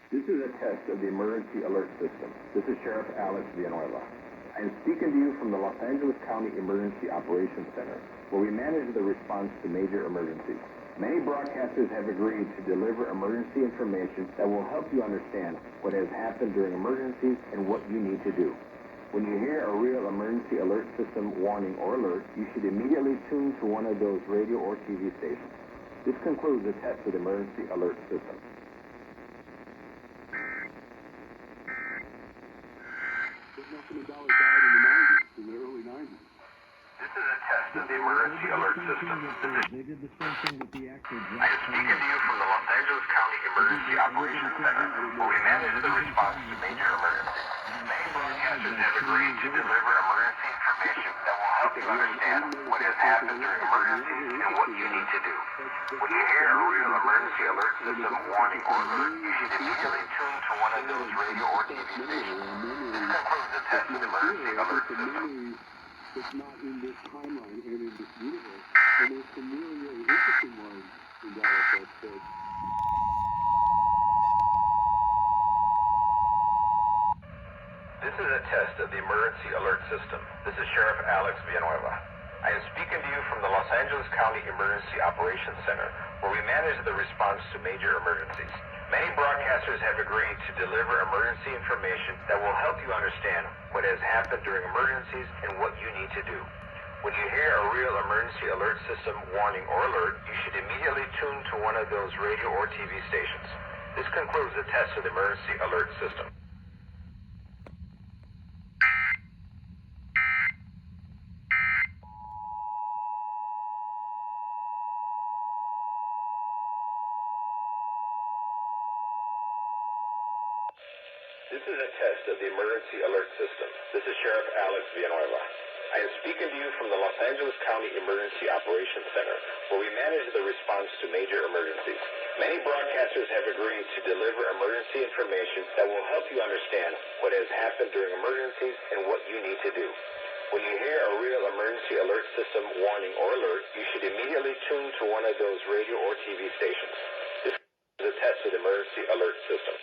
This is a test of the emergency alert system. This is Sheriff Alex Villanueva. I am speaking to you from the Los Angeles County Emergency Operations Center, where we manage the response to major emergencies. Many broadcasters have agreed to deliver emergency information that will help you understand what has happened during emergencies and what you need to do. When you hear a real emergency alert system warning or alert, you should immediately tune to one of those radio or TV stations. This concludes the test of the emergency alert system. This is a test of the emergency alert system. I am speaking to you from the Los Angeles County Emergency Operations Center, where we manage the response to major emergencies. Many broadcasters have agreed to deliver emergency information that will help you understand what has happened during emergencies and what you need to do. When you hear a real emergency alert system warning or alert, you should immediately tune to one of those radio or TV stations. This concludes the test of the emergency alert system. It's not in this timeline and in this universe. And there's some really interesting ones in Dallas that said, This is a test of the emergency alert system. This is Sheriff Alex Villanueva. I am speaking to you from the Los Angeles County Emergency Operations Center, where we manage the response to major emergencies. Many broadcasters have agreed to deliver emergency information that will help you understand what has happened during emergencies and what you need to do. When you hear a real emergency alert system warning or alert, you should immediately tune to one of those radio or TV stations. This concludes the test of the emergency alert system. This is a test of the emergency alert system. This is Sheriff Alex Villanueva. I am speaking to you from the Los Angeles County Emergency Operations Center, where we manage the response to major emergencies. Many broadcasters have agreed to deliver emergency information that will help you understand what has happened during emergencies and what you need to do. When you hear a real emergency alert system warning or alert, you should immediately tune to one of those radio or TV stations. This is a test of the emergency alert system.